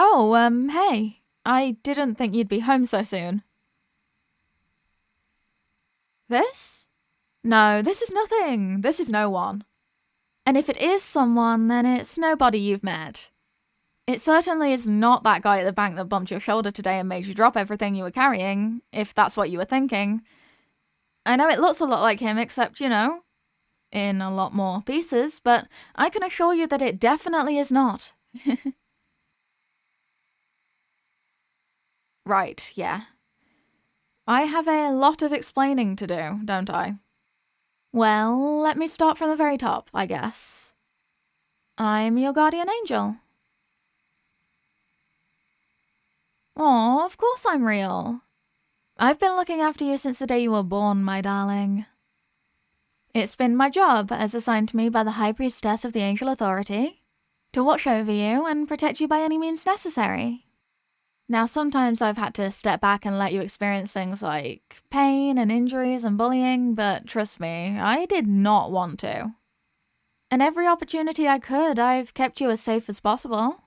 Oh, hey. I didn't think you'd be home so soon. This? No, this is nothing. This is no one. And if it is someone, then it's nobody you've met. It certainly is not that guy at the bank that bumped your shoulder today and made you drop everything you were carrying, if that's what you were thinking. I know it looks a lot like him, except, in a lot more pieces, but I can assure you that it definitely is not. Right, yeah. I have a lot of explaining to do, don't I? Well, let me start from the very top, I guess. I'm your guardian angel. Aw, of course I'm real. I've been looking after you since the day you were born, my darling. It's been my job, as assigned to me by the High Priestess of the Angel Authority, to watch over you and protect you by any means necessary. Now, sometimes I've had to step back and let you experience things like pain and injuries and bullying, but trust me, I did not want to. And every opportunity I could, I've kept you as safe as possible.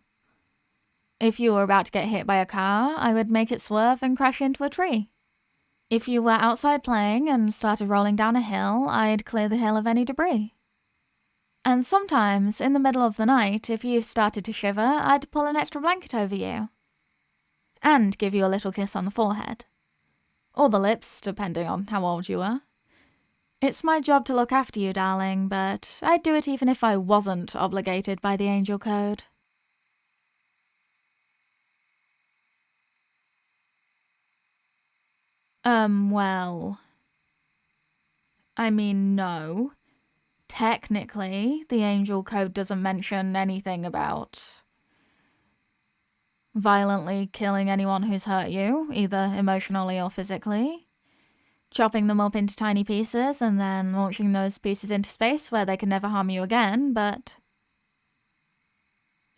If you were about to get hit by a car, I would make it swerve and crash into a tree. If you were outside playing and started rolling down a hill, I'd clear the hill of any debris. And sometimes, in the middle of the night, if you started to shiver, I'd pull an extra blanket over you. And give you a little kiss on the forehead. Or the lips, depending on how old you were. It's my job to look after you, darling, but I'd do it even if I wasn't obligated by the Angel Code. Well... I mean, no. Technically, the Angel Code doesn't mention anything about violently killing anyone who's hurt you, either emotionally or physically, chopping them up into tiny pieces and then launching those pieces into space where they can never harm you again, but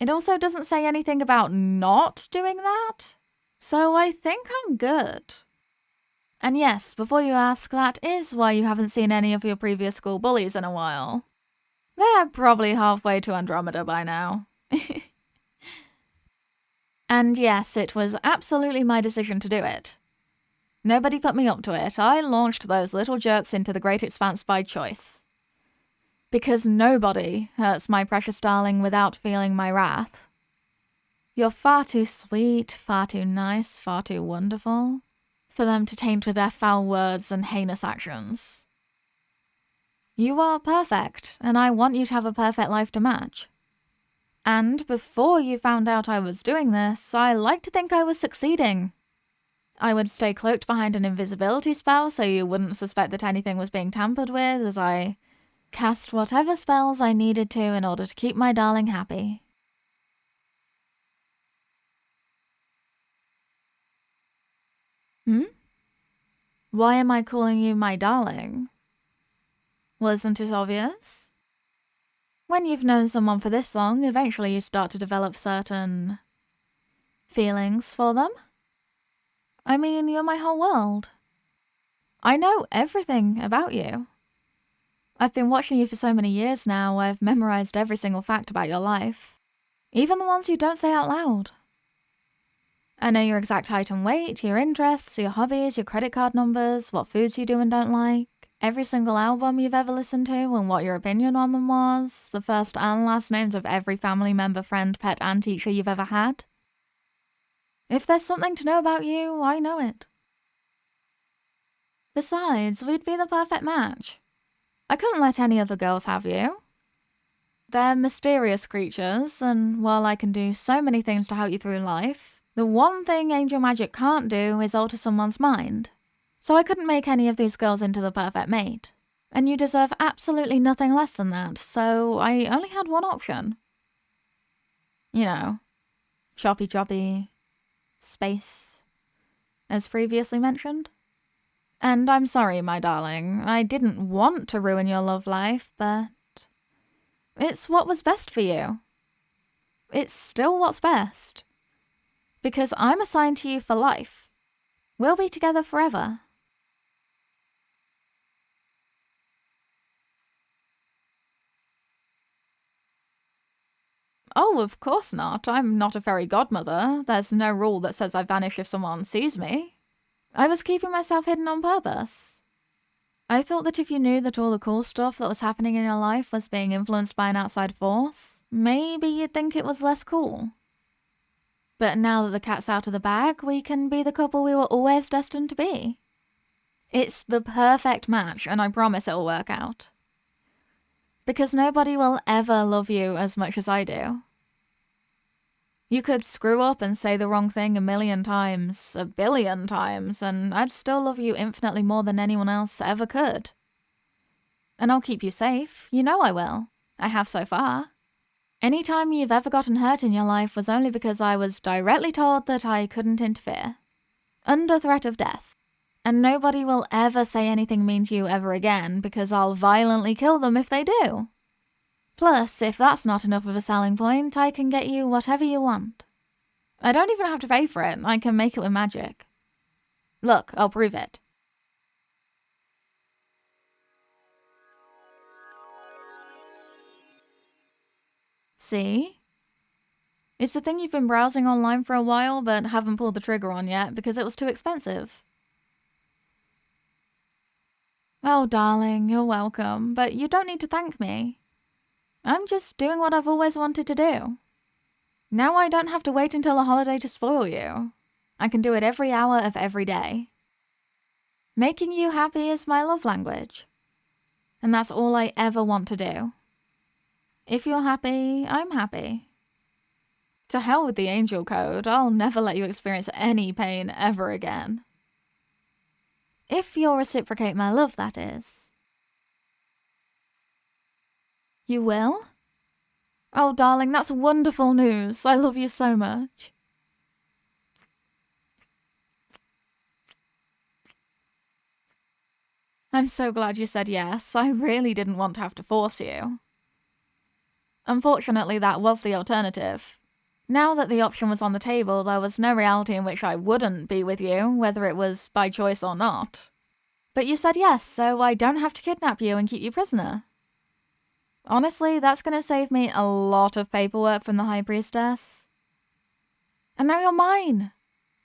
it also doesn't say anything about not doing that, so I think I'm good. And yes, before you ask, that is why you haven't seen any of your previous school bullies in a while. They're probably halfway to Andromeda by now. And yes, it was absolutely my decision to do it. Nobody put me up to it. I launched those little jerks into the great expanse by choice. Because nobody hurts my precious darling without feeling my wrath. You're far too sweet, far too nice, far too wonderful for them to taint with their foul words and heinous actions. You are perfect, and I want you to have a perfect life to match. And before you found out I was doing this, I like to think I was succeeding. I would stay cloaked behind an invisibility spell so you wouldn't suspect that anything was being tampered with as I cast whatever spells I needed to in order to keep my darling happy. Why am I calling you my darling? Well, isn't it obvious? When you've known someone for this long, eventually you start to develop certain feelings for them. I mean, you're my whole world. I know everything about you. I've been watching you for so many years now, I've memorized every single fact about your life. Even the ones you don't say out loud. I know your exact height and weight, your interests, your hobbies, your credit card numbers, what foods you do and don't like, every single album you've ever listened to and what your opinion on them was, the first and last names of every family member, friend, pet and teacher you've ever had. If there's something to know about you, I know it. Besides, we'd be the perfect match. I couldn't let any other girls have you. They're mysterious creatures, and while I can do so many things to help you through life, the one thing angel magic can't do is alter someone's mind. So I couldn't make any of these girls into the perfect mate. And you deserve absolutely nothing less than that, so I only had one option. You know, choppy, space, as previously mentioned. And I'm sorry, my darling, I didn't want to ruin your love life, but it's what was best for you. It's still what's best. Because I'm assigned to you for life. We'll be together forever. Oh, of course not. I'm not a fairy godmother. There's no rule that says I vanish if someone sees me. I was keeping myself hidden on purpose. I thought that if you knew that all the cool stuff that was happening in your life was being influenced by an outside force, maybe you'd think it was less cool. But now that the cat's out of the bag, we can be the couple we were always destined to be. It's the perfect match, and I promise it'll work out. Because nobody will ever love you as much as I do. You could screw up and say the wrong thing 1,000,000 times, 1,000,000,000 times, and I'd still love you infinitely more than anyone else ever could. And I'll keep you safe. You know I will. I have so far. Any time you've ever gotten hurt in your life was only because I was directly told that I couldn't interfere. Under threat of death. And nobody will ever say anything mean to you ever again because I'll violently kill them if they do. Plus, if that's not enough of a selling point, I can get you whatever you want. I don't even have to pay for it. I can make it with magic. Look, I'll prove it. See? It's a thing you've been browsing online for a while but haven't pulled the trigger on yet because it was too expensive. Oh, darling, you're welcome, but you don't need to thank me. I'm just doing what I've always wanted to do. Now I don't have to wait until a holiday to spoil you. I can do it every hour of every day. Making you happy is my love language. And that's all I ever want to do. If you're happy, I'm happy. To hell with the angel code, I'll never let you experience any pain ever again. If you'll reciprocate my love, that is. You will? Oh, darling, that's wonderful news. I love you so much. I'm so glad you said yes. I really didn't want to have to force you. Unfortunately, that was the alternative. Now that the option was on the table, there was no reality in which I wouldn't be with you, whether it was by choice or not. But you said yes, so I don't have to kidnap you and keep you prisoner. Honestly, that's going to save me a lot of paperwork from the High Priestess. And now you're mine.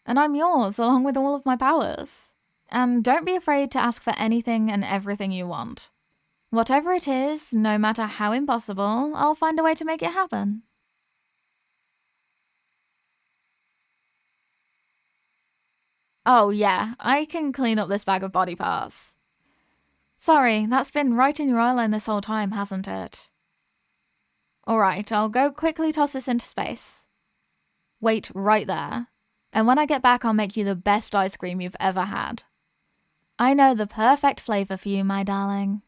And I'm yours, along with all of my powers. And don't be afraid to ask for anything and everything you want. Whatever it is, no matter how impossible, I'll find a way to make it happen. Oh yeah, I can clean up this bag of body parts. Sorry, that's been right in your eyeline this whole time, hasn't it? Alright, I'll go quickly toss this into space. Wait right there. And when I get back, I'll make you the best ice cream you've ever had. I know the perfect flavor for you, my darling.